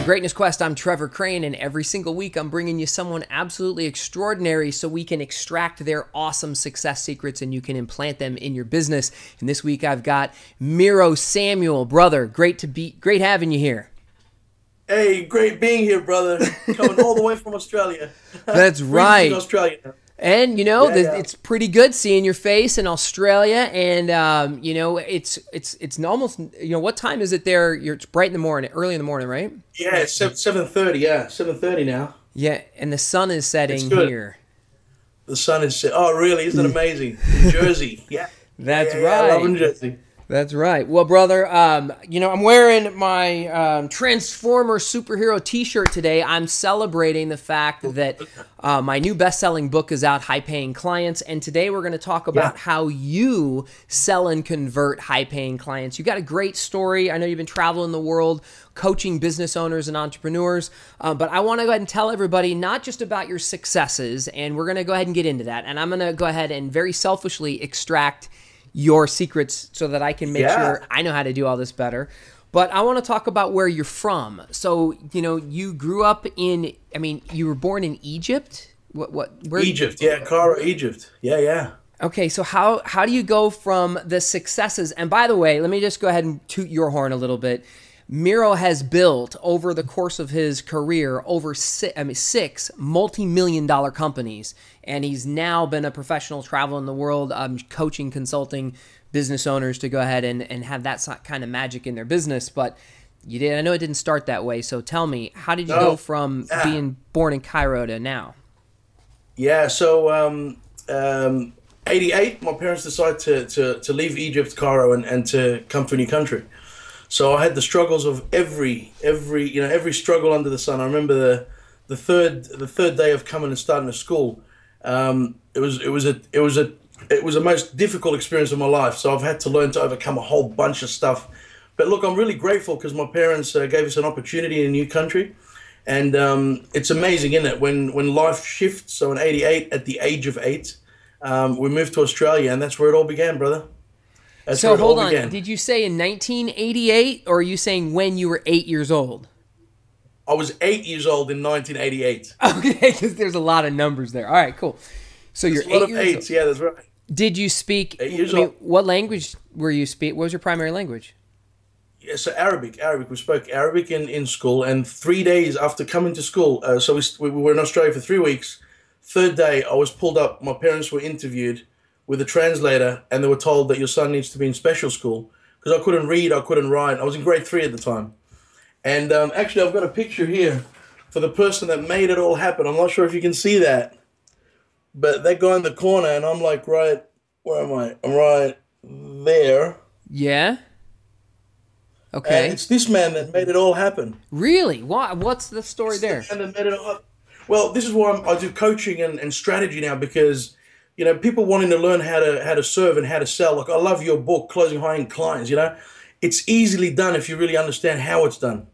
Greatness Quest, I'm Trevor Crane, and every single week I'm bringing you someone absolutely extraordinary so we can extract their awesome success secrets and you can implant them in your business. And this week I've got Mero Samuel. Brother, great having you here. Hey, great being here, brother. Coming all the way from Australia. That's right. Australia now. And, it's pretty good seeing your face in Australia. And, it's almost, what time is it there? It's bright in the morning, early in the morning, right? Yeah, it's 7:30. Yeah, 7:30 now. Yeah, and the sun is setting here. The sun is set. Oh, really? Isn't it amazing? In Jersey. Yeah. That's right. I love in Jersey. That's right. Well, brother, I'm wearing my Transformer superhero t-shirt today. I'm celebrating the fact that my new best-selling book is out, High Paying Clients, and today we're going to talk about how you sell and convert high-paying clients. You got a great story. I know you've been traveling the world, coaching business owners and entrepreneurs, but I want to go ahead and tell everybody not just about your successes, and we're going to go ahead and get into that, and I'm going to go ahead and very selfishly extract your secrets so that I can make sure I know how to do all this better. But I want to talk about where you're from. So, you grew up you were born in Egypt? Where? Egypt, Cairo, Egypt. Yeah. Okay, so how do you go from the successes? And by the way, let me just go ahead and toot your horn a little bit. Mero has built over the course of his career over six multi-million-dollar companies, and he's now been a professional traveling the world, coaching, consulting business owners to go ahead and have that kind of magic in their business. But you did. I know it didn't start that way. So tell me, how did you go from being born in Cairo to now? Yeah. So 88, my parents decided to leave Egypt, Cairo, and to come to a new country. So I had the struggles of every struggle under the sun. I remember the third day of coming and starting to school. It was the most difficult experience of my life. So I've had to learn to overcome a whole bunch of stuff. But look, I'm really grateful because my parents gave us an opportunity in a new country, and it's amazing, isn't it? When life shifts. So in '88, at the age of 8, we moved to Australia, and that's where it all began, brother. So hold on, did you say in 1988, or are you saying when you were 8 years old? I was 8 years old in 1988. Okay, because there's a lot of numbers there. All right, cool. So you're 8 years old. Yeah, that's right. Did you speak? 8 years old. What language were you speak? What was your primary language? Yeah, so Arabic. We spoke Arabic in school, and 3 days after coming to school, so we were in Australia for 3 weeks. Third day, I was pulled up. My parents were interviewed with a translator, and they were told that your son needs to be in special school because I couldn't read, I couldn't write. I was in grade 3 at the time. And actually, I've got a picture here for the person that made it all happen. I'm not sure if you can see that, but that guy in the corner, and I'm like, right, where am I? I'm right there. Yeah. Okay. And it's this man that made it all happen. Really? What's the story there? The man that made it all happen. Well, this is why I do coaching and strategy now, because people wanting to learn how to serve and how to sell. Like, I love your book, Closing High-End Clients. It's easily done if you really understand how it's done.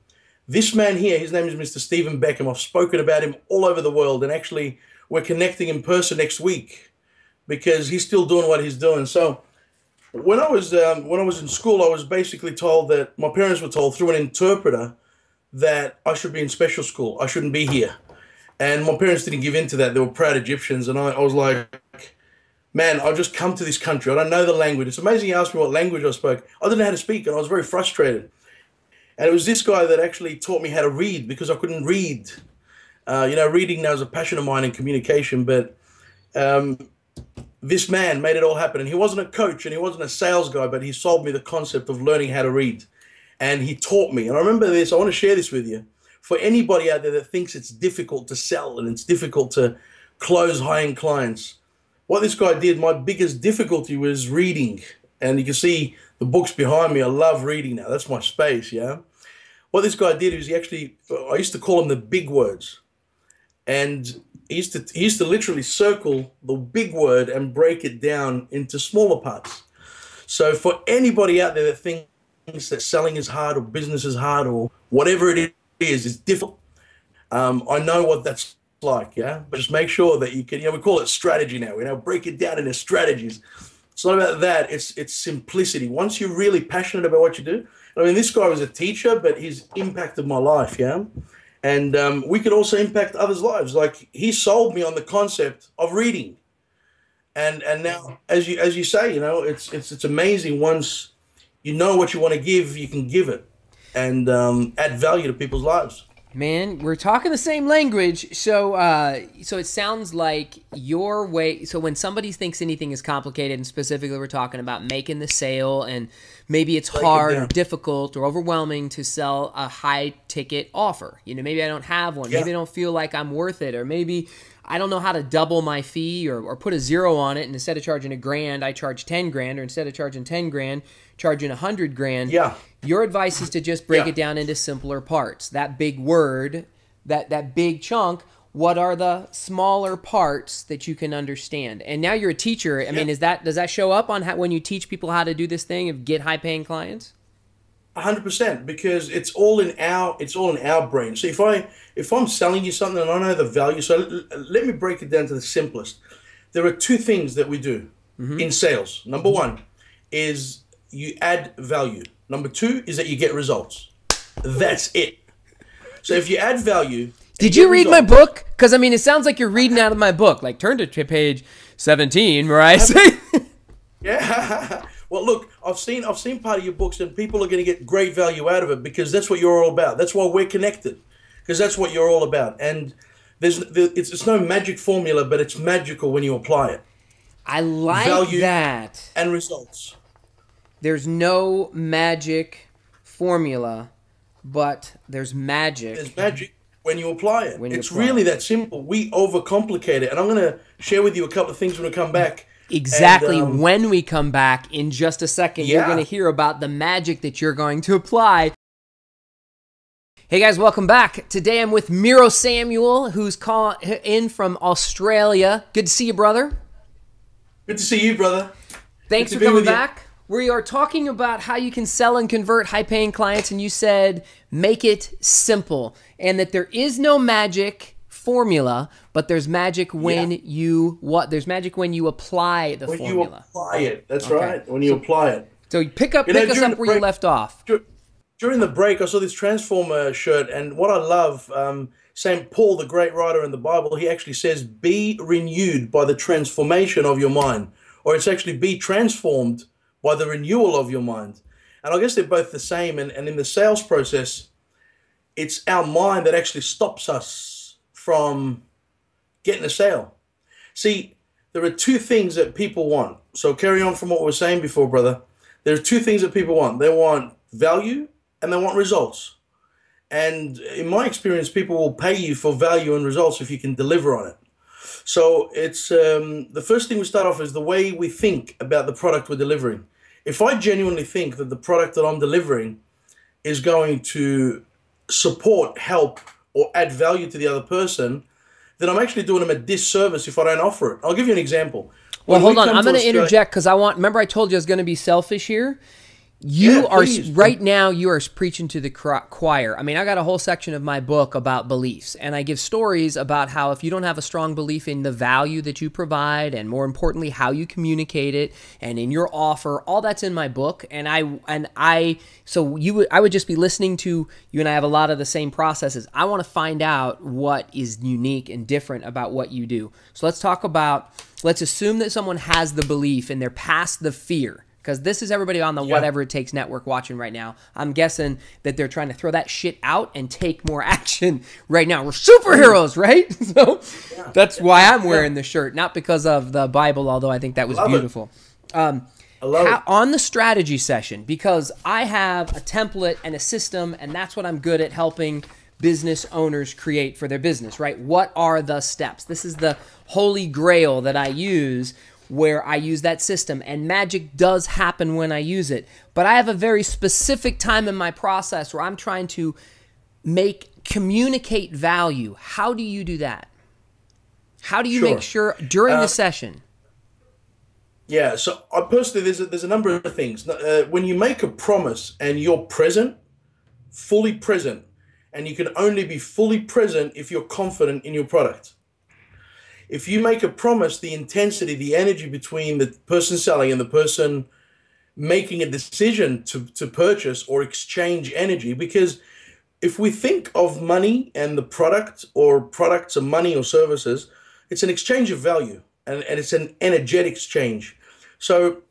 This man here, his name is Mr. Stephen Beckham. I've spoken about him all over the world, and actually we're connecting in person next week because he's still doing what he's doing. So when I was in school, I was basically told that my parents were told through an interpreter that I should be in special school. I shouldn't be here. And my parents didn't give in to that. They were proud Egyptians, and I was like, man, I've just come to this country. I don't know the language. It's amazing you asked me what language I spoke. I didn't know how to speak, and I was very frustrated. And it was this guy that actually taught me how to read because I couldn't read. Reading now is a passion of mine in communication, but this man made it all happen. And he wasn't a coach, and he wasn't a sales guy, but he sold me the concept of learning how to read. And he taught me. And I remember this. I want to share this with you. For anybody out there that thinks it's difficult to sell and it's difficult to close high-end clients, what this guy did, my biggest difficulty was reading. And you can see the books behind me. I love reading now. That's my space, yeah? What this guy did is I used to call him the big words. And he used to literally circle the big word and break it down into smaller parts. So for anybody out there that thinks that selling is hard or business is hard or whatever it is, it's difficult. I know what that's like, yeah? But just make sure that you can, we call it strategy now, break it down into strategies. It's not about that, it's simplicity. Once you're really passionate about what you do, I mean, this guy was a teacher, but he's impacted my life, yeah. And we could also impact others' lives. Like he sold me on the concept of reading, and now, as you say, it's amazing. Once you know what you want to give, you can give it, and add value to people's lives. Man, we're talking the same language. So it sounds like your way. So when somebody thinks anything is complicated, and specifically we're talking about making the sale, and maybe it's hard or difficult or overwhelming to sell a high ticket offer. Maybe I don't have one. Maybe I don't feel like I'm worth it, or maybe I don't know how to double my fee or put a zero on it. And instead of charging $1,000, I charge 10 grand, or instead of charging 10 grand, charging 100 grand. Yeah. Your advice is to just break it down into simpler parts. That big word, that big chunk, what are the smaller parts that you can understand? And now you're a teacher. I mean, does that show up on when you teach people how to do this thing of get high paying clients? 100%, because it's all in our brain. So if I'm selling you something and I know the value, so let me break it down to the simplest. There are two things that we do in sales. Number one is you add value. Number two is that you get results. That's it. So if you add value, did you read my book? Because I mean, it sounds like you're reading out of my book. Like, turn to page 17, where I say, yeah. Well, look, I've seen part of your books, and people are going to get great value out of it because that's what you're all about. That's why we're connected, because that's what you're all about. And it's no magic formula, but it's magical when you apply it. I like value that. And results. There's no magic formula, but there's magic. There's magic when you apply it. It's really that simple. We overcomplicate it. And I'm going to share with you a couple of things when we come back. Exactly. When we come back in just a second, you're going to hear about the magic that you're going to apply. Hey guys, welcome back. Today I'm with Mero Samuel, who's calling in from Australia. Good to see you, brother. Good to see you, brother. Thanks for coming back. We are talking about how you can sell and convert high-paying clients, and you said make it simple, and that there is no magic formula, but there's magic when there's magic when you apply the formula. When you apply it, that's right. When you apply it. So you pick us up where you left off. During the break, I saw this Transformer shirt, and what I love, St. Paul, the great writer in the Bible, he actually says, "Be renewed by the transformation of your mind," or it's actually "Be transformed by the renewal of your mind." And I guess they're both the same. And in the sales process, it's our mind that actually stops us from getting a sale. See, there are two things that people want. So carry on from what we were saying before, brother. There are two things that people want. They want value and they want results. And in my experience, people will pay you for value and results if you can deliver on it. So it's the first thing we start off is the way we think about the product we're delivering. If I genuinely think that the product that I'm delivering is going to support, help, or add value to the other person, then I'm actually doing them a disservice if I don't offer it. I'll give you an example. Well, hold on. I'm going to interject because remember I told you I was going to be selfish here? Right now, you are preaching to the choir. I mean, I got a whole section of my book about beliefs, and I give stories about how if you don't have a strong belief in the value that you provide, and more importantly, how you communicate it, and in your offer, all that's in my book. I would just be listening to you, and I have a lot of the same processes. I want to find out what is unique and different about what you do. So let's assume that someone has the belief and they're past the fear. Because this is everybody on the Whatever It Takes network watching right now. I'm guessing that they're trying to throw that shit out and take more action right now. We're superheroes, right? So that's why I'm wearing the shirt, not because of the Bible, although I think that was beautiful. I love it. On the strategy session, because I have a template and a system, and that's what I'm good at helping business owners create for their business, right? What are the steps? This is the holy grail that I use, where I use that system, and magic does happen when I use it. But I have a very specific time in my process where I'm trying to communicate value. How do you do that? How do you make sure during the session? Yeah, so I personally, there's a number of things. When you make a promise and you're present, fully present, and you can only be fully present if you're confident in your product. If you make a promise, the intensity, the energy between the person selling and the person making a decision to purchase or exchange energy. Because if we think of money and the product or products of money or services, it's an exchange of value, and it's an energetic exchange. So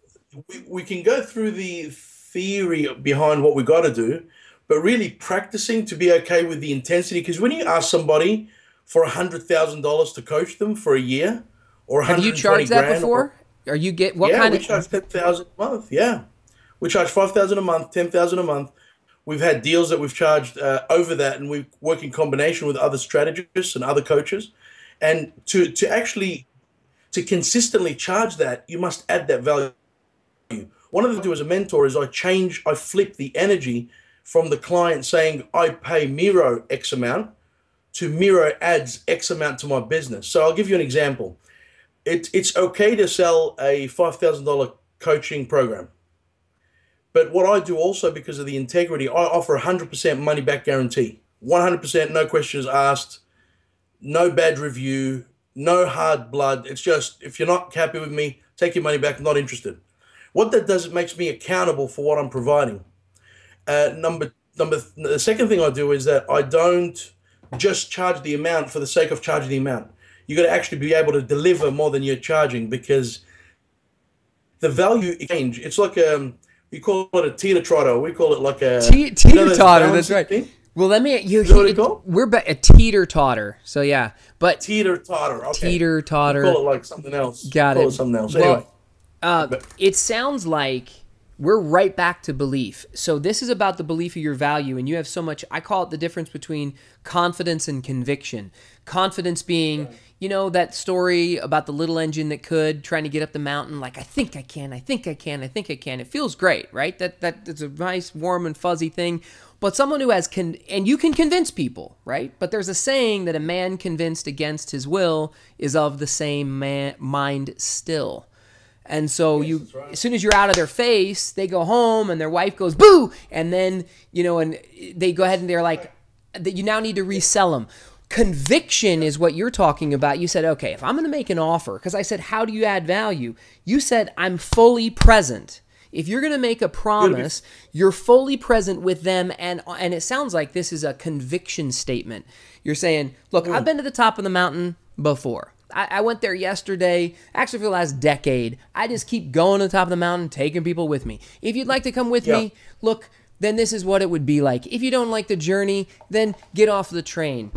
we can go through the theory behind what we got to do, but really practicing to be okay with the intensity. Because when you ask somebody for $100,000 to coach them for a year, or Have you 120 charged that grand, or before? Are you get what yeah, kind we of? charge 10,000 a month. Yeah, we charge 5,000 a month, 10,000 a month. We've had deals that we've charged over that, and we work in combination with other strategists and other coaches. And to actually to consistently charge that, you must add that value. One of the things I do as a mentor is I flip the energy from the client saying I pay Mero X amount to Mero adds X amount to my business. So I'll give you an example. It's okay to sell a $5,000 coaching program. But what I do also, because of the integrity, I offer 100% money back guarantee. 100%, no questions asked, no bad review, no hard blood. It's just, if you're not happy with me, take your money back, I'm not interested. What that does, it makes me accountable for what I'm providing. The second thing I do is that I don't just charge the amount for the sake of charging the amount. You got to actually be able to deliver more than you're charging, because the value exchange, it's like you call it a teeter totter. We call it like a Teeter those totter. That's balancing right. thing? Well, let me. Is that what it's called? We're a teeter totter. So yeah, but Teeter totter. Okay. teeter We totter. call it like something else. Got Call it. it something else. Well, Anyway, but it sounds like we're right back to belief. So this is about the belief of your value, and you have so much. I call it the difference between confidence and conviction. Confidence being, that story about the little engine that could trying to get up the mountain. Like, I think I can. I think I can. I think I can. It feels great, right? That's a nice, warm and fuzzy thing. But someone who has and you can convince people, right? But there's a saying that a man convinced against his will is of the same mind still. And so yes, right. as soon as you're out of their face, they go home and their wife goes, boo! And then, and they go ahead and they're like, that you now need to resell them. Conviction is what you're talking about. You said, okay, if I'm going to make an offer, because I said, how do you add value? You said, I'm fully present. If you're going to make a promise, you're fully present with them, and it sounds like this is a conviction statement. You're saying, look, I've been to the top of the mountain before. I went there yesterday, actually for the last decade. I just keep going to the top of the mountain, taking people with me. If you'd like to come with me, look, then this is what it would be like. If you don't like the journey, then get off the train,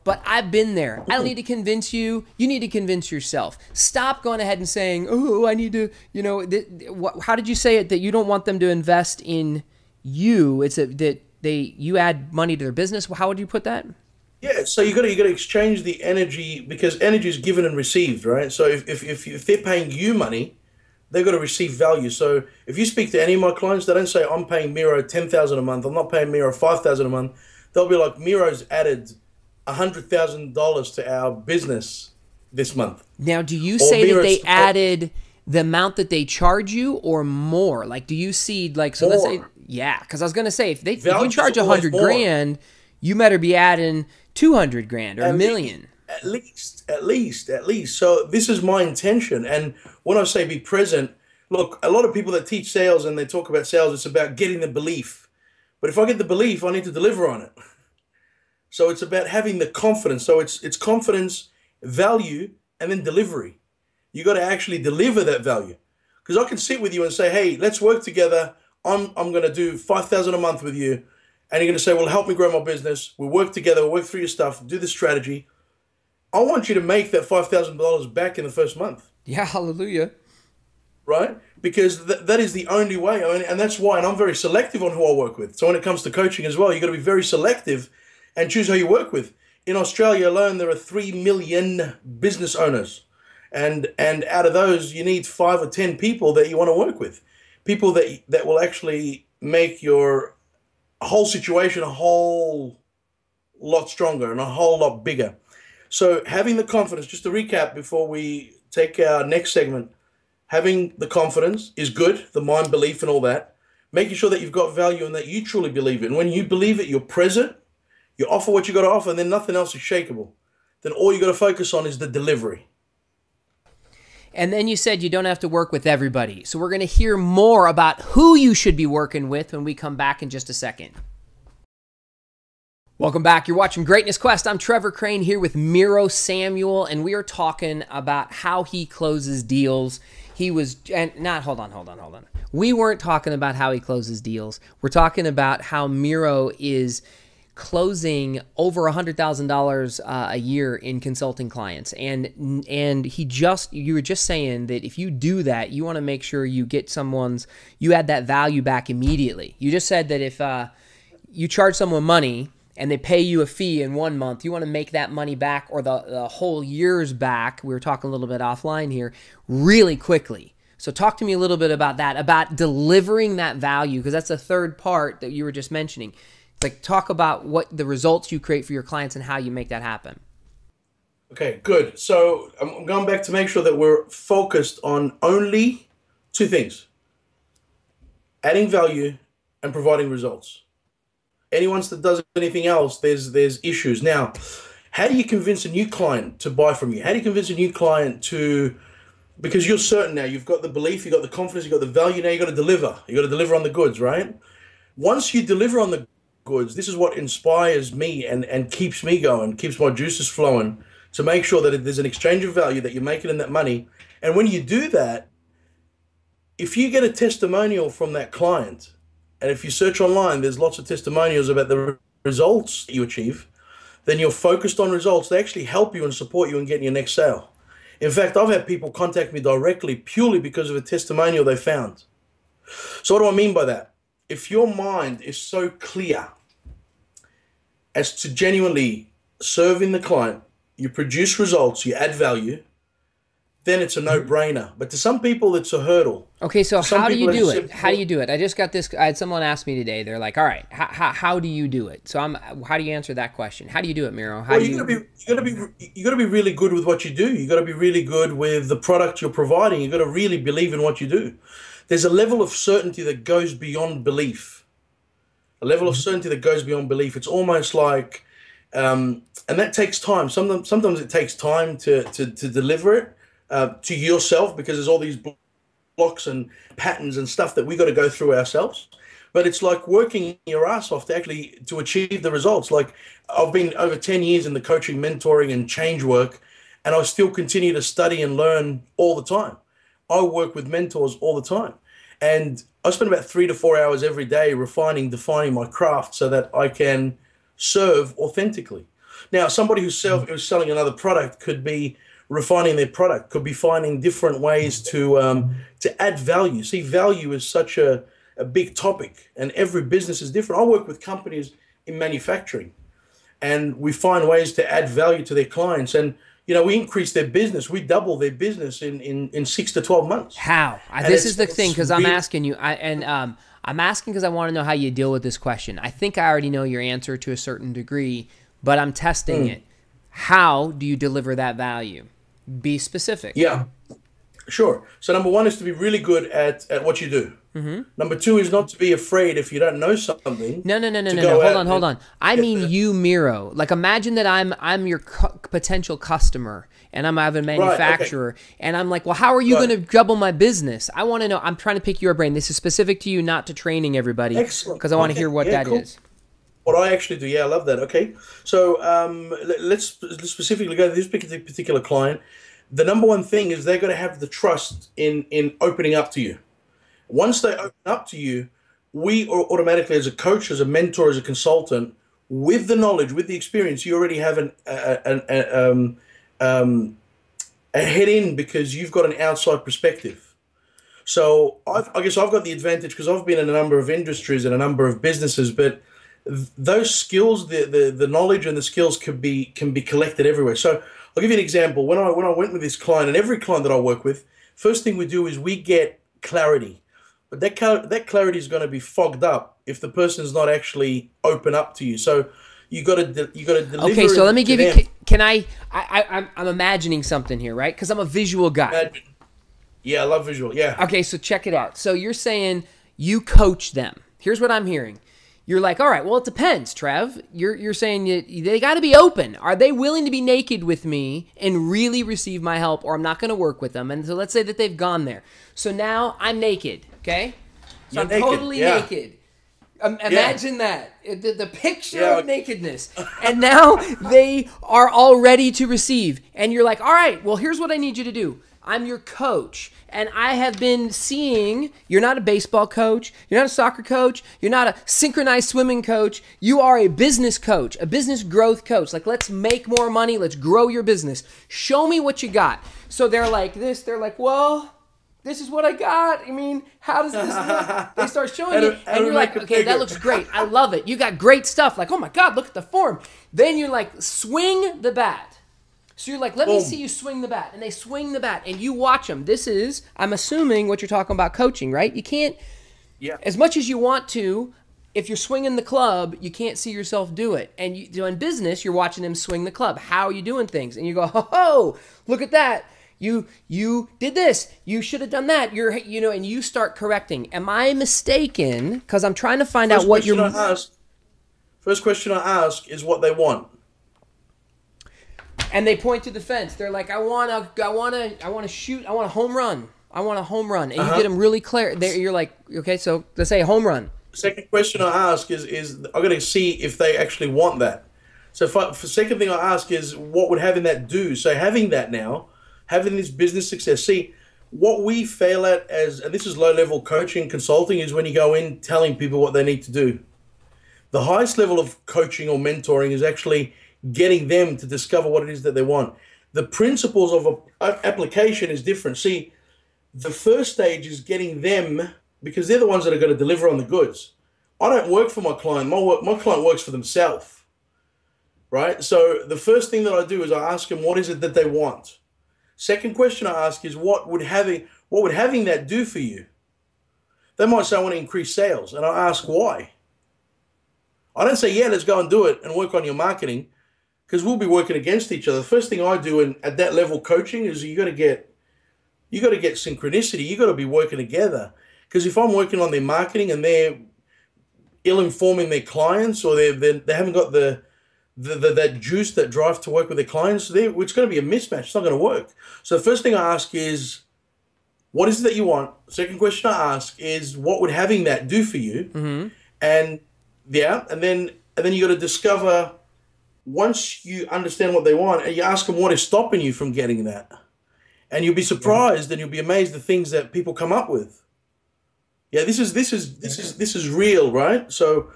But I've been there. I don't need to convince you. You need to convince yourself. Stop going ahead and saying, oh, I need to, how did you say it, that you don't want them to invest in you? It's that you add money to their business. How would you put that? yeah, so you got to exchange the energy, because energy is given and received, right? So if they're paying you money, they've got to receive value. So if you speak to any of my clients, they don't say I'm paying Mero 10,000 a month. I'm not paying Mero 5,000 a month. They'll be like, Mero's added $100,000 to our business this month. Now, do you Or say that Mero's they added the amount that they charge you, or more? Like, do you see, like, so let's say, More. yeah, because I was gonna say, if you Value's charge always 100 more. grand, you better be adding 200 grand or a At million. at least. So this is my intention. And when I say be present, look, a lot of people that teach sales and they talk about sales, it's about getting the belief. But if I get the belief, I need to deliver on it. So it's about having the confidence. So it's confidence, value, and then delivery. You got to actually deliver that value. Because I can sit with you and say, hey, let's work together. I'm going to do 5,000 a month with you. And you're going to say, well, help me grow my business. We'll work together. We'll work through your stuff, do the strategy. I want you to make that $5,000 back in the first month. Yeah, hallelujah. Right? Because that is the only way. I mean, and that's why, and I'm very selective on who I work with. So when it comes to coaching as well, you got to be very selective and choose who you work with. In Australia alone, there are 3 million business owners. And out of those, you need 5 or 10 people that you want to work with. People that will actually make your whole situation a whole lot stronger and a whole lot bigger. So having the confidence, just to recap before we take our next segment, having the confidence is good, the mind belief and all that. Making sure that you've got value and that you truly believe it. And when you believe it, you're present, you offer what you got to offer, and then nothing else is shakeable. Then all you got to focus on is the delivery. And then you said you don't have to work with everybody. So we're going to hear more about who you should be working with when we come back in just a second. Welcome back. You're watching Greatness Quest. I'm Trevor Crane here with Mero Samuel, and we are talking about how he closes deals. Hold on. We weren't talking about how he closes deals. We're talking about how Mero is closing over $100,000 a year in consulting clients. And you were just saying that if you do that, you want to make sure you add that value back immediately. You just said that if you charge someone money and they pay you a fee in 1 month, you want to make that money back or the whole year's back. We were talking a little bit offline here, really quickly. So talk to me a little bit about that, about delivering that value, because that's the third part that you were just mentioning. Like, talk about what the results you create for your clients and how you make that happen. Okay, good. So I'm going back to make sure that we're focused on only two things: adding value and providing results. Anyone that does anything else, there's issues. Now, how do you convince a new client to buy from you? How do you convince a new client to, because you're certain now, you've got the belief, you've got the confidence, you've got the value, now you've got to deliver. You've got to deliver on the goods, right? Once you deliver on the goods, this is what inspires me and keeps me going, keeps my juices flowing, to make sure that there's an exchange of value, that you're making in that money. And when you do that, if you get a testimonial from that client, and if you search online, there's lots of testimonials about the results that you achieve, then you're focused on results. They actually help you and support you in getting your next sale. In fact, I've had people contact me directly purely because of a testimonial they found. So what do I mean by that? If your mind is so clear as to genuinely serving the client, you produce results, you add value, then it's a no-brainer. But to some people, it's a hurdle. Okay, so how do you do it? How do you do it? I just got this. I had someone ask me today. They're like, "All right, how do you do it?" So how do you answer that question? How do you do it, Mero? You gotta be really good with what you do. You gotta be really good with the product you're providing. You gotta really believe in what you do. There's a level of certainty that goes beyond belief. A level of certainty that goes beyond belief. It's almost like, and that takes time. Sometimes it takes time to deliver it. To yourself, because there's all these blocks and patterns and stuff that we got to go through ourselves. But it's like working your ass off to achieve the results. Like, I've been over 10 years in the coaching, mentoring, and change work, and I still continue to study and learn all the time. I work with mentors all the time, and I spend about 3 to 4 hours every day defining my craft so that I can serve authentically. Now, somebody who's selling another product could be refining their product, could be finding different ways to add value. See, value is such a big topic, and every business is different. I work with companies in manufacturing, and we find ways to add value to their clients. And, we increase their business. We double their business in 6 to 12 months. How? This is the thing, because I'm asking you, I'm asking because I want to know how you deal with this question. I think I already know your answer to a certain degree, but I'm testing it. How do you deliver that value? Be specific. Yeah, sure. So number one is to be really good at what you do. Mm-hmm. Number two is not to be afraid if you don't know something. No. Hold on. I mean you, Mero. Like, imagine that I'm your potential customer, and I'm a manufacturer, and I'm like, well, how are you going to double my business? I want to know. I'm trying to pick your brain. This is specific to you, not to training everybody. Excellent. Because I want to hear what that is. What I actually do, I love that. Okay, so let's specifically go to this particular client. The number one thing is they're going to have the trust in opening up to you. Once they open up to you, we automatically, as a coach, as a mentor, as a consultant, with the knowledge, with the experience, you already have a head in, because you've got an outside perspective. So I guess I've got the advantage because I've been in a number of industries and a number of businesses, but those skills, the knowledge and the skills can be collected everywhere. So I'll give you an example. When I went with this client, and every client that I work with, first thing we do is we get clarity. But that clarity is going to be fogged up if the person's not actually open up to you. So you got to deliver. Okay, so let me give you. I'm imagining something here, right? Because I'm a visual guy. Yeah, I love visual. Yeah. Okay, so check it out. So you're saying you coach them. Here's what I'm hearing. you're like, all right, well, it depends, Trev. You're saying they got to be open. Are they willing to be naked with me and really receive my help, or I'm not going to work with them? And so let's say that they've gone there. So now I'm naked, okay? So You're I'm naked, totally yeah. naked. Imagine that, the picture Yeah. of nakedness. And now they are all ready to receive. And you're like, all right, well, here's what I need you to do. I'm your coach, and I have been seeing, you're not a baseball coach, you're not a soccer coach, you're not a synchronized swimming coach, you are a business coach, a business growth coach. Like, let's make more money, let's grow your business. Show me what you got. So they're like this, they're like, well, this is what I got. I mean, how does this look? They start showing you, and you're like, okay, that looks great. I love it. You got great stuff. Like, oh my God, look at the form. Then you're like, swing the bat. So you're like, let me see you swing the bat. And they swing the bat, and you watch them. This is, I'm assuming, what you're talking about coaching, right? You can't, as much as you want to, if you're swinging the club, you can't see yourself do it. And you, in business, you're watching them swing the club. How are you doing things? And you go, ho, look at that. You did this. You should have done that. And you start correcting. Am I mistaken? Because I'm trying to find out what you're... First question I ask is what they want. And they point to the fence. They're like, I want to shoot. I want a home run. I want a home run. And you get them really clear. You're like, okay, so let's say a home run. Second question I ask is I'm going to see if they actually want that. So second thing I ask is, what would having that do? So having that now, having this business success. See, what we fail at and this is low-level coaching, consulting, is when you go in telling people what they need to do. The highest level of coaching or mentoring is actually getting them to discover what it is that they want. The principles of application is different. See, the first stage is getting them, because they're the ones that are going to deliver on the goods. I don't work for my client. My client works for themselves, right? So the first thing that I do is I ask them, what is it that they want? Second question I ask is, what would having that do for you? They might say, I want to increase sales. And I ask why. I don't say, yeah, let's go and do it and work on your marketing, because we'll be working against each other. The first thing I do at that level coaching is you got to get synchronicity. You got to be working together. Because if I'm working on their marketing and they're ill-informing their clients, or they haven't got that juice, that drive to work with their clients, it's going to be a mismatch. It's not going to work. So the first thing I ask is, what is it that you want? Second question I ask is, what would having that do for you? Mm-hmm. And then you got to discover, once you understand what they want, and you ask them what is stopping you from getting that. And you'll be surprised and you'll be amazed the things that people come up with. Yeah, this is real, right? So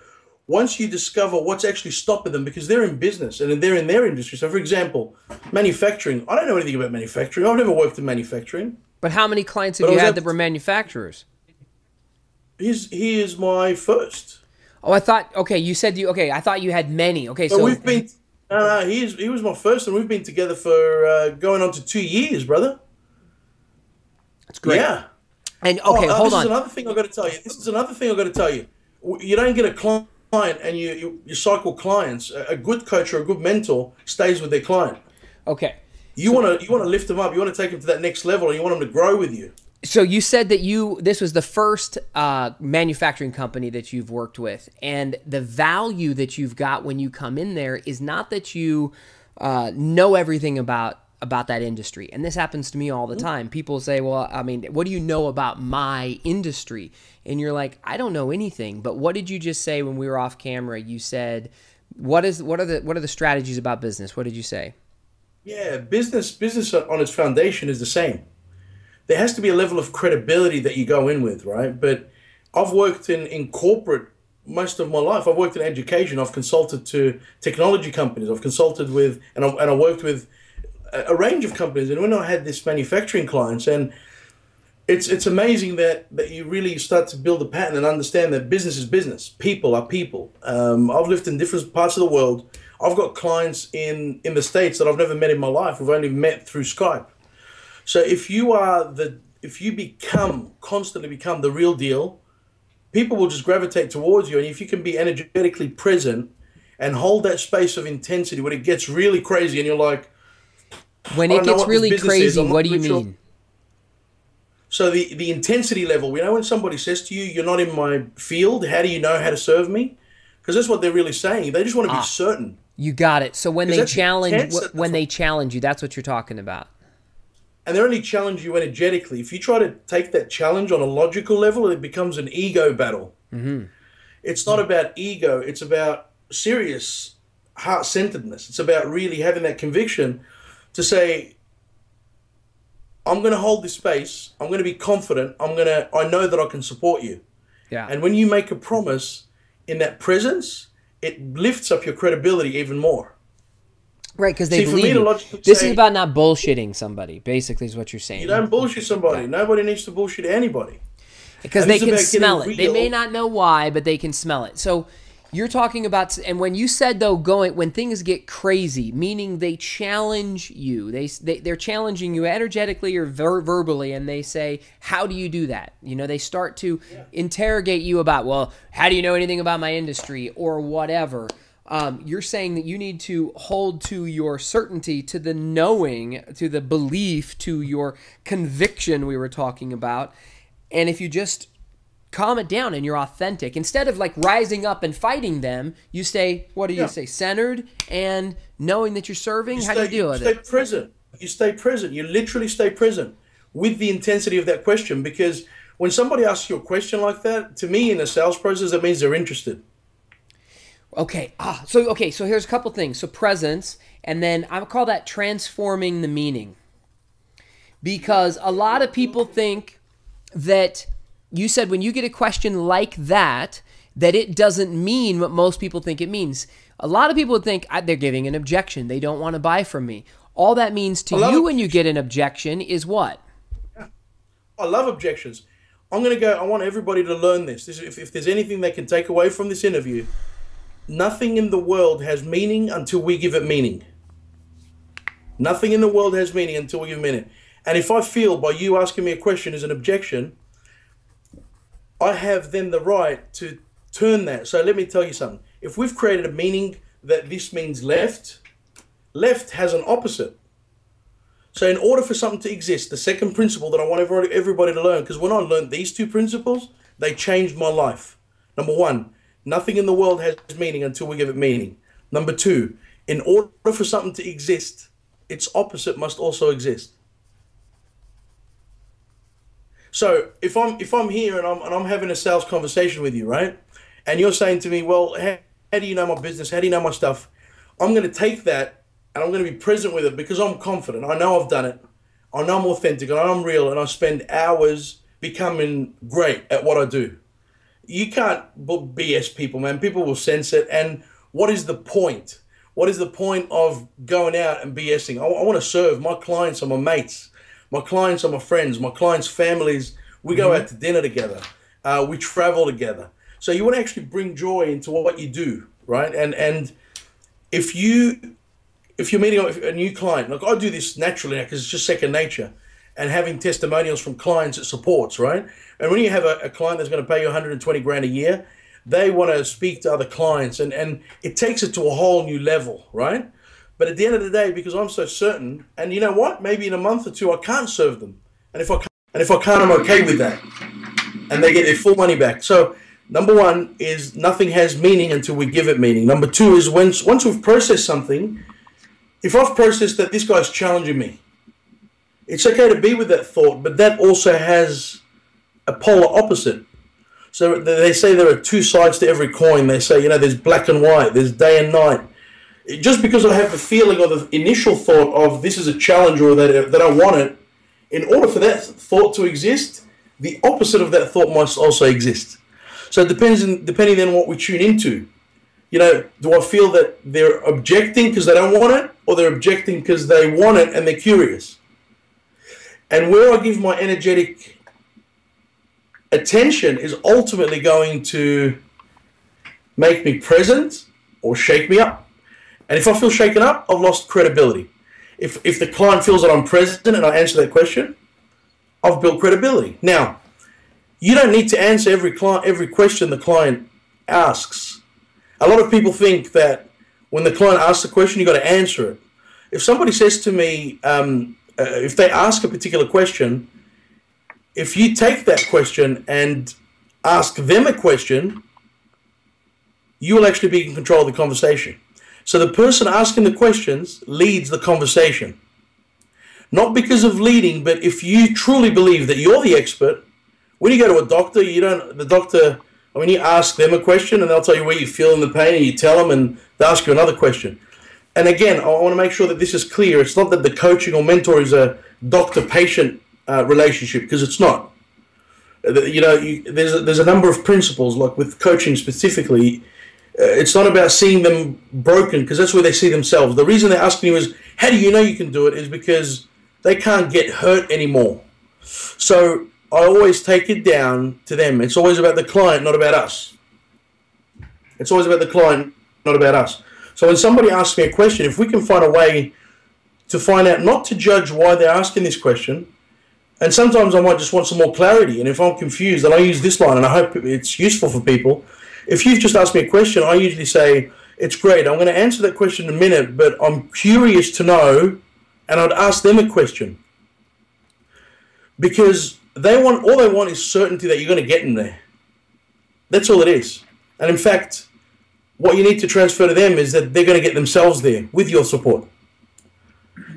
once you discover what's actually stopping them, because they're in business and they're in their industry. So for example, manufacturing. I don't know anything about manufacturing. I've never worked in manufacturing. But how many clients have you had that were manufacturers? He is my first. Oh, I thought, I thought you had many. Okay, so we've been, he was my first, and we've been together for going on to 2 years, brother. That's great. Yeah. And hold on. This is another thing I've got to tell you. You don't get a client and you cycle clients. A good coach or a good mentor stays with their client. Okay. You want to lift them up. You want to take them to that next level, and you want them to grow with you. So you said that this was the first manufacturing company that you've worked with, and the value that you've got when you come in there is not that you know everything about that industry. And this happens to me all the time. People say, well, I mean, what do you know about my industry? And you're like, I don't know anything. But what did you just say when we were off camera? You said, what are the strategies about business? What did you say? Yeah, business on its foundation is the same. There has to be a level of credibility that you go in with, right? But I've worked in corporate most of my life. I've worked in education. I've consulted to technology companies. I've consulted with, and I worked with a range of companies. And when I had this manufacturing clients, and it's amazing that you really start to build a pattern and understand that business is business. People are people. I've lived in different parts of the world. I've got clients in the States that I've never met in my life. We've only met through Skype. So if you constantly become the real deal, people will just gravitate towards you. And if you can be energetically present and hold that space of intensity when it gets really crazy, and you're like, when it gets really crazy, what do you mean? So the intensity level, when somebody says to you, you're not in my field, how do you know how to serve me? because that's what they're really saying. They just want to be certain. You got it. So when they Because challenge, that's when they challenge you, that's what you're talking about. And they only challenge you energetically. If you try to take that challenge on a logical level, it becomes an ego battle. It's not about ego. It's about serious heart-centeredness. It's about really having that conviction to say, I'm going to hold this space. I'm going to be confident. I know that I can support you. Yeah. And when you make a promise in that presence, it lifts up your credibility even more. Right, because they believe you. This is about not bullshitting somebody, basically, is what you're saying. You don't bullshit somebody. Yeah. Nobody needs to bullshit anybody. Because they can smell it. They may not know why, but they can smell it. So you're talking about, and when you said, though, when things get crazy, meaning they challenge you, they're challenging you energetically or verbally, and they say, how do you do that? You know, they start to interrogate you about, well, how do you know anything about my industry or whatever? You're saying that you need to hold to your certainty, to the knowing, to the belief, to your conviction we were talking about. And if you just calm it down and you're authentic, instead of like rising up and fighting them, you stay, what do you say, centered and knowing that you're serving? How do you deal with it? You stay present. You stay present. You literally stay present with the intensity of that question. Because when somebody asks you a question like that, to me in the sales process, that means they're interested. Okay. So here's a couple things. So presence, and then I would call that transforming the meaning. Because a lot of people think that you said when you get a question like that it doesn't mean what most people think it means. A lot of people would think they're giving an objection. They don't want to buy from me. All that means to you when you get an objection is what? Yeah. I love objections. I want everybody to learn this. If there's anything they can take away from this interview, nothing in the world has meaning until we give it meaning. Nothing in the world has meaning until we give it meaning. And if I feel by you asking me a question is an objection, I have then the right to turn that. So let me tell you something. If we've created a meaning that this means left has an opposite. So in order for something to exist, the second principle that I want everybody to learn, because when I learned these two principles, they changed my life. Number one, nothing in the world has meaning until we give it meaning. Number two, in order for something to exist, its opposite must also exist. So if I'm here and I'm having a sales conversation with you, right? And you're saying to me, well, how do you know my business? How do you know my stuff? I'm going to take that and I'm going to be present with it because I'm confident. I know I've done it. I know I'm authentic. I know I'm real. And I spend hours becoming great at what I do. You can't BS people, man. People will sense it. And what is the point? What is the point of going out and BSing? I want to serve. My clients are my mates. My clients are my friends. My clients' families. We go out to dinner together. We travel together. So you want to actually bring joy into what you do, right? And if you're meeting a new client, like I do this naturally now because it's just second nature, and having testimonials from clients it supports, right? And when you have a client that's going to pay you 120 grand a year, they want to speak to other clients, and it takes it to a whole new level, right? But at the end of the day, because I'm so certain, and you know what? Maybe in a month or two I can't serve them, and if I can't, I'm okay with that, and they get their full money back. So number one is nothing has meaning until we give it meaning. Number two is once we've processed something, if I've processed that this guy's challenging me, it's okay to be with that thought, but that also has a polar opposite. So they say there are two sides to every coin. They say, there's black and white, there's day and night. Just because I have the feeling or the initial thought of this is a challenge or that I want it, in order for that thought to exist, the opposite of that thought must also exist. So it depending on what we tune into. Do I feel that they're objecting because they don't want it, or they're objecting because they want it and they're curious? And where I give my energetic attention is ultimately going to make me present or shake me up. And if I feel shaken up, I've lost credibility. If the client feels that I'm present and I answer that question, I've built credibility. Now, you don't need to answer every question the client asks. A lot of people think that when the client asks a question, you've got to answer it. If somebody says to me, if they ask a particular question, if you take that question and ask them a question, you will actually be in control of the conversation. So the person asking the questions leads the conversation. Not because of leading, but if you truly believe that you're the expert, when you go to a doctor, when you ask them a question and they'll tell you where you feel in the pain and you tell them and they ask you another question. And again, I want to make sure that this is clear. It's not that the coaching or mentor is a doctor-patient relationship, because it's not. There's a number of principles, like with coaching specifically. It's not about seeing them broken, because that's where they see themselves. The reason they're asking you is, how do you know you can do it, is because they can't get hurt anymore. So I always take it down to them. It's always about the client, not about us. It's always about the client, not about us. So when somebody asks me a question, if we can find a way to find out, not to judge why they're asking this question, and sometimes I might just want some more clarity, and if I'm confused, then I use this line, and I hope it's useful for people. If you've just asked me a question, I usually say, it's great, I'm going to answer that question in a minute, but I'm curious to know, and I'd ask them a question. Because all they want is certainty that you're going to get in there. That's all it is. And in fact, what you need to transfer to them is that they're going to get themselves there with your support.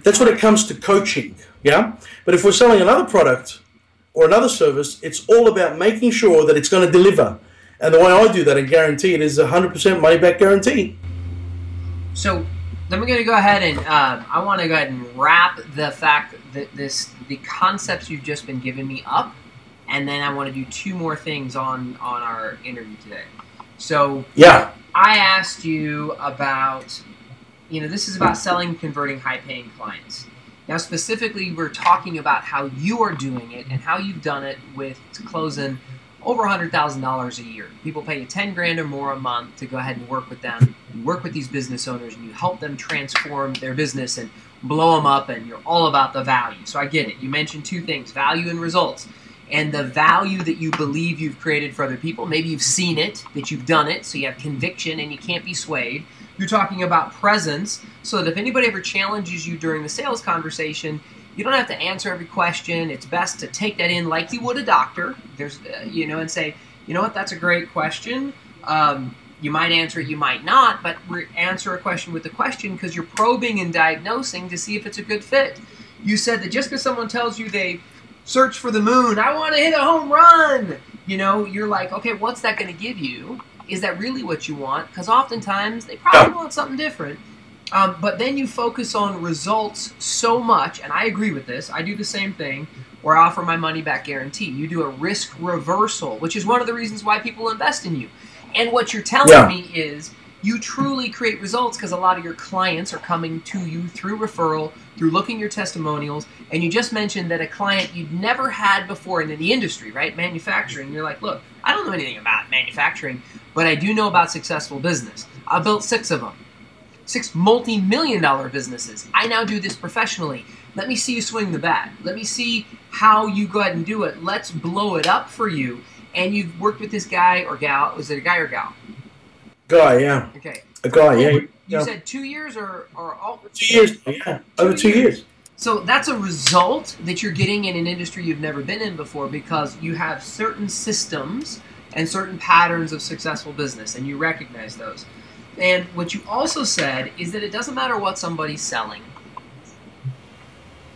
That's when it comes to coaching, yeah? But if we're selling another product or another service, it's all about making sure that it's going to deliver. And the way I do that and guarantee it is 100% money back guarantee. So I'm going to go ahead and I want to go ahead and wrap the fact that the concepts you've just been giving me up, and then I want to do two more things on our interview today. So yeah, I asked you about, this is about selling, converting high-paying clients. Now, specifically, we're talking about how you are doing it and how you've done it with closing over $100,000 a year. People pay you 10 grand or more a month to go ahead and work with them. You work with these business owners and you help them transform their business and blow them up, and you're all about the value. So I get it. You mentioned two things, value and results. And the value that you believe you've created for other people, maybe you've seen it, that you've done it, so you have conviction and you can't be swayed. You're talking about presence, so that if anybody ever challenges you during the sales conversation, you don't have to answer every question. It's best to take that in like you would a doctor. There's, and say, you know what, that's a great question. You might answer it, you might not, but answer a question with the question, because you're probing and diagnosing to see if it's a good fit. You said that just because someone tells you they search for the moon, I want to hit a home run, you're like, okay, what's that going to give you? Is that really what you want? Because oftentimes they probably want something different. But then you focus on results so much, and I agree with this. I do the same thing, where I offer my money back guarantee. You do a risk reversal, which is one of the reasons why people invest in you. And what you're telling me is you truly create results because a lot of your clients are coming to you through referral, through looking at your testimonials, and you just mentioned that a client you'd never had before in the industry, right? Manufacturing. You're like, look, I don't know anything about manufacturing, but I do know about successful business. I built 6 of them. 6 multi-million-dollar businesses. I now do this professionally. Let me see you swing the bat. Let me see how you go ahead and do it. Let's blow it up for you. And you've worked with this guy or gal. Was it a guy or gal? Guy, yeah. Okay. A guy, yeah. You said 2 years or all? 2 years, yeah. Over 2 years. So that's a result that you're getting in an industry you've never been in before, because you have certain systems and certain patterns of successful business, and you recognize those. And what you also said is that it doesn't matter what somebody's selling.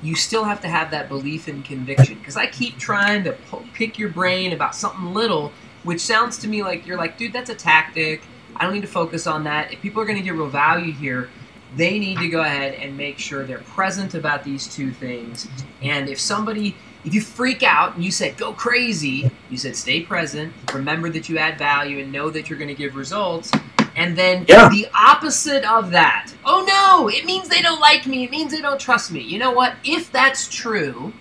You still have to have that belief and conviction. Because I keep trying to pick your brain about something little, which sounds to me like you're like, dude, that's a tactic. I don't need to focus on that. If people are going to get real value here, they need to go ahead and make sure they're present about these two things. And if you freak out and you said, go crazy, you said, stay present, remember that you add value and know that you're going to give results. And then the opposite of that, oh no, it means they don't like me, it means they don't trust me. You know what? If that's true,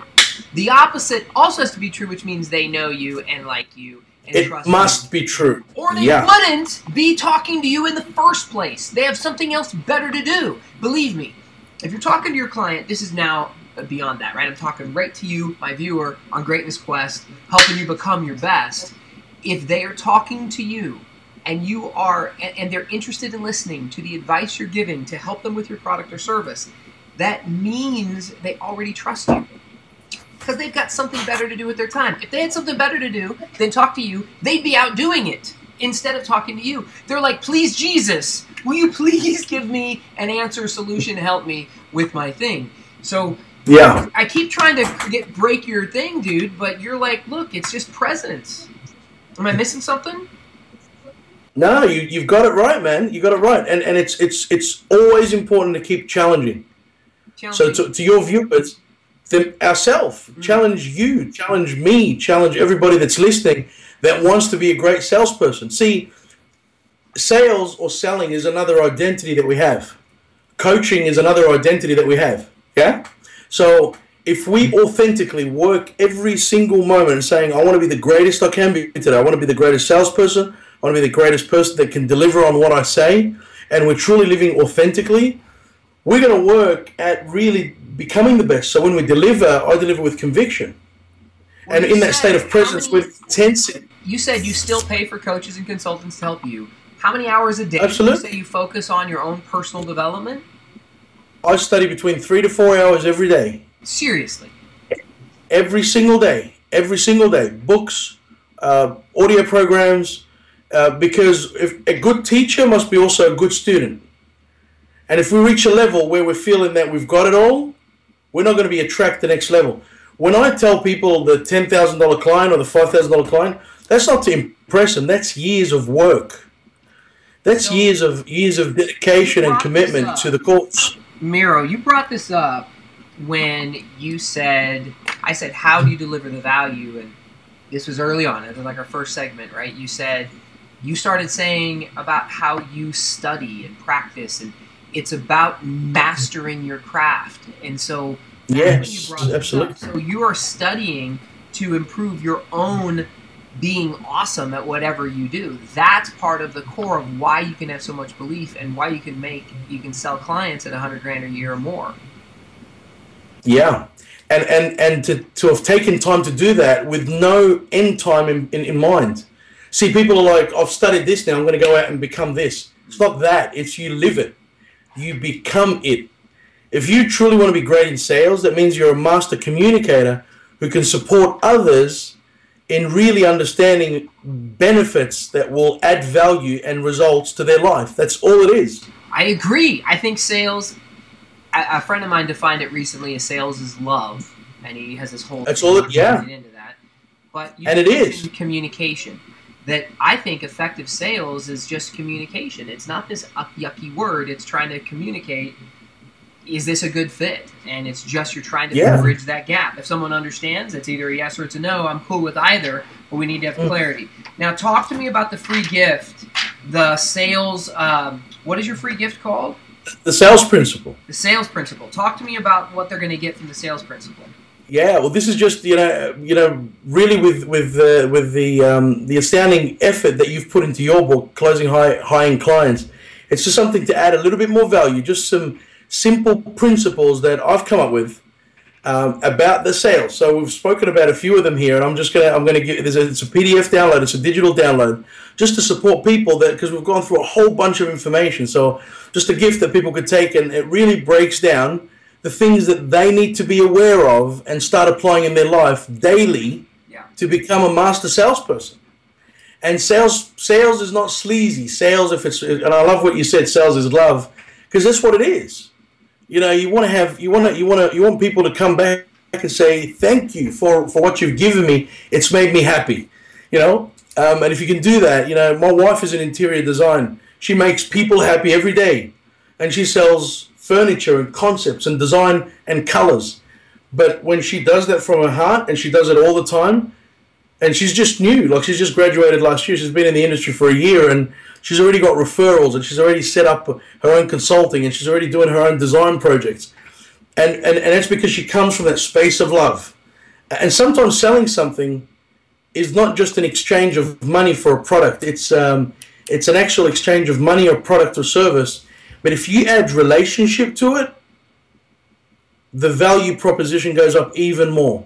the opposite also has to be true, which means they know you and like you and trust you. It must be true. Or they wouldn't be talking to you in the first place. They have something else better to do. Believe me, if you're talking to your client, this is now beyond that, right? I'm talking right to you, my viewer, on Greatness Quest, helping you become your best. If they are talking to you, and you are, and they're interested in listening to the advice you're giving to help them with your product or service, that means they already trust you. Because they've got something better to do with their time. If they had something better to do than talk to you, they'd be out doing it. instead of talking to you. They're like, please, Jesus, will you please give me an answer, solution, help me with my thing? So Yeah. I keep trying to break your thing, dude, but you're like, look, it's just presence. Am I missing something? No, you've got it right, man. You got it right, and it's always important to keep challenging. So to your viewers, ourselves, challenge you, challenge me, challenge everybody that's listening that wants to be a great salesperson. See, sales or selling is another identity that we have. Coaching is another identity that we have. Yeah. So if we authentically work every single moment saying, I want to be the greatest I can be today, I want to be the greatest salesperson, I want to be the greatest person that can deliver on what I say, and we're truly living authentically, we're going to work at really becoming the best. So when we deliver, I deliver with conviction. Well, and in that state of presence with intensity. You said you still pay for coaches and consultants to help you. How many hours a day Absolutely. do you say you focus on your own personal development? I study between 3 to 4 hours every day. Seriously? Every single day. Every single day. Books, audio programs, because if a good teacher must be also a good student. And if we reach a level where we're feeling that we've got it all, we're not going to be attracted to the next level. When I tell people the $10,000 client or the $5,000 client, that's not to impress them. That's years of work. That's years of dedication and commitment to the course. Mero, you brought this up when you said, I said, how do you deliver the value? And this was early on. It was like our first segment, right? You said, you started saying about how you study and practice, and it's about mastering your craft. And so, yes, absolutely. So you are studying to improve your own being awesome at whatever you do. That's part of the core of why you can have so much belief and why you can sell clients at $100,000 a year or more. Yeah. And to have taken time to do that with no end time in mind. See, people are like, I've studied this now, I'm going to go out and become this. It's not that. It's you live it. You become it. If you truly want to be great in sales, that means you're a master communicator who can support others in really understanding benefits that will add value and results to their life. That's all it is. I agree. I think sales, a friend of mine defined it recently as sales is love, and he has this whole that's all it, yeah. Into that. But you and it is communication. That I think effective sales is just communication. It's not this yucky word. It's trying to communicate, is this a good fit? And it's just you're trying to bridge that gap. If someone understands, it's either a yes or it's a no. I'm cool with either, but we need to have clarity. Now talk to me about the free gift, the sales, what is your free gift called? The sales principle. The sales principle. Talk to me about what they're going to get from the sales principle. Yeah, well, this is just really with the astounding effort that you've put into your book, Closing High-End Clients. It's just something to add a little bit more value, just some simple principles that I've come up with about the sales. So we've spoken about a few of them here, and I'm going to give it's a PDF download, it's a digital download, just to support people that because we've gone through a whole bunch of information. So just a gift that people could take, and it really breaks down the things that they need to be aware of and start applying in their life daily to become a master salesperson. And sales is not sleazy. Sales, and I love what you said, sales is love, because that's what it is. You want people to come back and say thank you for what you've given me. It's made me happy. And if you can do that, my wife is in interior design. She makes people happy every day, and she sells furniture and concepts and design and colors. But when she does that from her heart, and she does it all the time, and she's just new, like she's just graduated last year, she's been in the industry for a year, and she's already got referrals, and she's already set up her own consulting, and she's already doing her own design projects. And that's because she comes from that space of love. And sometimes selling something is not just an exchange of money for a product. It's an actual exchange of money or product or service. But if you add relationship to it, the value proposition goes up even more.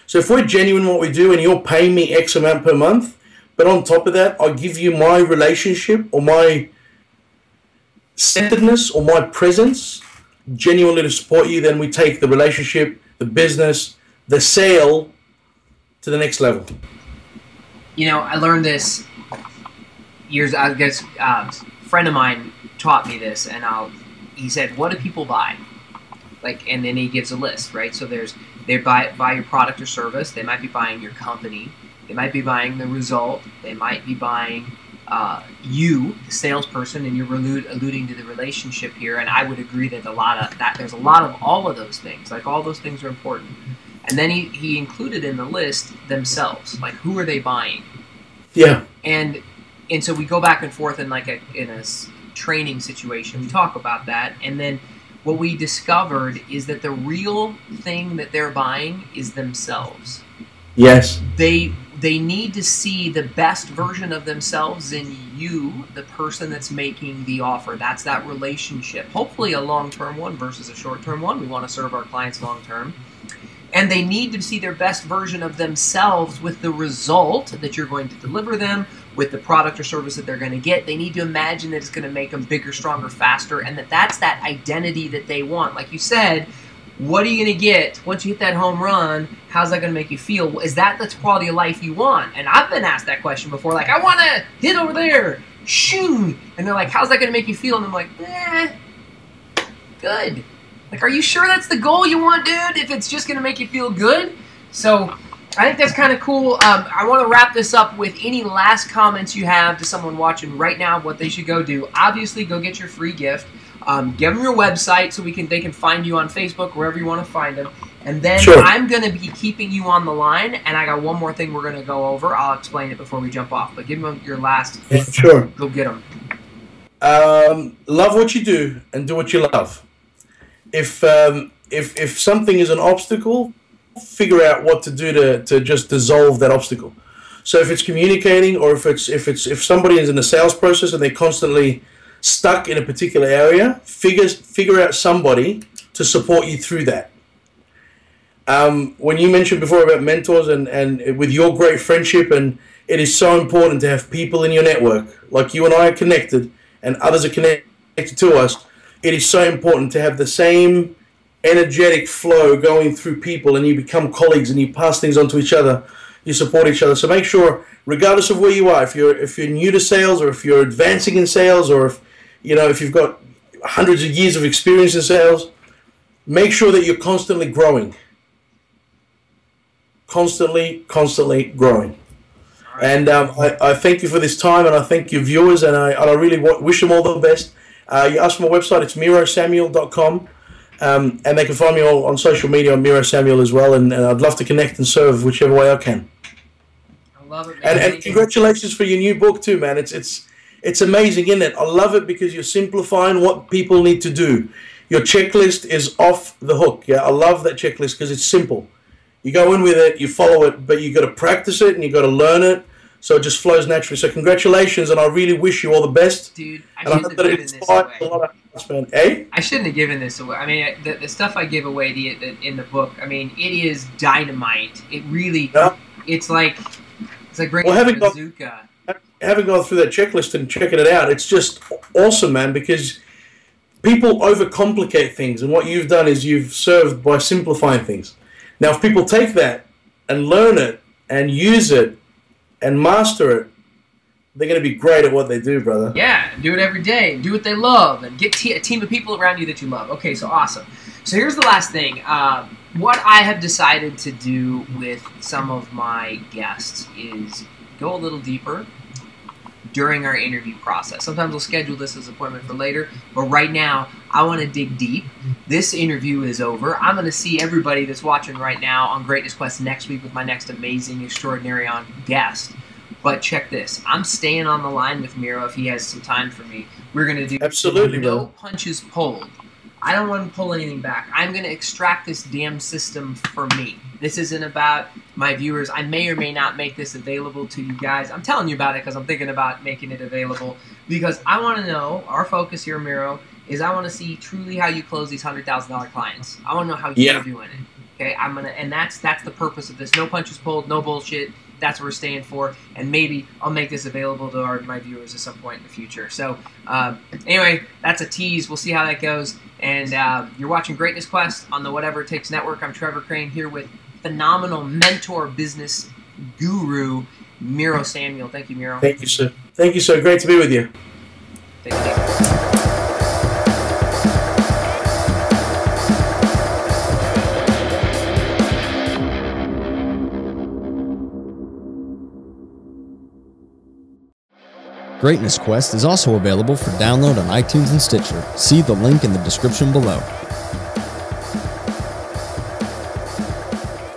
So if we're genuine in what we do and you're paying me X amount per month, but on top of that, I give you my relationship or my centeredness or my presence genuinely to support you, then we take the relationship, the business, the sale to the next level. I learned this years, I guess, a friend of mine taught me this, and he said, "What do people buy?" Like, and then he gives a list, right? So they buy your product or service. They might be buying your company. They might be buying the result. They might be buying you, the salesperson, and you're alluding to the relationship here. And I would agree that there's a lot of all of those things. Like, all those things are important. And then he included in the list themselves. Like, who are they buying? Yeah. And so we go back and forth in in a training situation. We talk about that, and then what we discovered is that the real thing that they're buying is themselves. Yes. They need to see the best version of themselves in you, the person that's making the offer. That's that relationship. Hopefully a long-term one versus a short-term one. We want to serve our clients long-term. And they need to see their best version of themselves with the result that you're going to deliver them, with the product or service that they're going to get. They need to imagine that it's going to make them bigger, stronger, faster, and that's that identity that they want. Like you said, what are you going to get once you hit that home run? How's that going to make you feel? Is that the quality of life you want? And I've been asked that question before, like, I want to hit over there, shoot. And they're like, how's that going to make you feel? And I'm like, good. Like, are you sure that's the goal you want, dude, if it's just going to make you feel good? So I think that's kind of cool. I want to wrap this up with any last comments you have to someone watching right now, what they should go do. Obviously, go get your free gift. Give them your website so they can find you on Facebook, wherever you want to find them. And then sure. I'm going to be keeping you on the line, and I got one more thing we're going to go over. I'll explain it before we jump off, but give them your last. Sure. Go get them. Love what you do and do what you love. If something is an obstacle, figure out what to do to just dissolve that obstacle. So if it's communicating, or if somebody is in the sales process and they're constantly stuck in a particular area, figure out somebody to support you through that. When you mentioned before about mentors and with your great friendship, and it is so important to have people in your network, like you and I are connected and others are connected to us. It is so important to have the same energetic flow going through people, and you become colleagues and you pass things on to each other. You support each other. So make sure, regardless of where you are, if you're new to sales, or if you're advancing in sales, or if you've got hundreds of years of experience in sales, make sure that you're constantly growing. Constantly growing. And I thank you for this time, and I thank your viewers, and I really wish them all the best. You ask for my website, it's merosamuel.com. And they can find me on social media on Mero Samuel as well, and I'd love to connect and serve whichever way I can. I love it, man. And congratulations for your new book too, man. It's amazing, isn't it? I love it because you're simplifying what people need to do. Your checklist is off the hook. Yeah, I love that checklist because it's simple. You go in with it, you follow it, but you got to practice it and you got to learn it, so it just flows naturally. So congratulations, and I really wish you all the best. Dude, I shouldn't have given this away. I shouldn't have given this away. I mean, the stuff I give away in the book, I mean, it is dynamite. It really, it's like bringing a bazooka. Having gone through that checklist and checking it out, it's just awesome, man, because people overcomplicate things, and what you've done is you've served by simplifying things. Now, if people take that and learn it and use it and master it, they're going to be great at what they do, brother. Yeah, do it every day. Do what they love, and get a team of people around you that you love. Okay, so awesome. So here's the last thing. What I have decided to do with some of my guests is go a little deeper during our interview process. Sometimes we'll schedule this as an appointment for later, but right now I want to dig deep. This interview is over. I'm going to see everybody that's watching right now on Greatness Quest next week with my next amazing, extraordinary guest. But check this. I'm staying on the line with Mero if he has some time for me. We're going to do absolutely no punches pulled. I don't want to pull anything back. I'm going to extract this damn system for me. This isn't about my viewers. I may or may not make this available to you guys. I'm telling you about it because I'm thinking about making it available, because I want to know, our focus here, Mero, is I want to see truly how you close these $100,000 clients. I want to know how you're doing it. Okay, and that's the purpose of this. No punches pulled, no bullshit. That's what we're staying for, and maybe I'll make this available to my viewers at some point in the future. So anyway, that's a tease. We'll see how that goes. And you're watching Greatness Quest on the Whatever It Takes Network. I'm Trevor Crane here with phenomenal mentor, business guru, Mero Samuel. Thank you, Mero. Thank you, sir. Thank you, sir. Great to be with you. Thank you. Greatness Quest is also available for download on iTunes and Stitcher. See the link in the description below.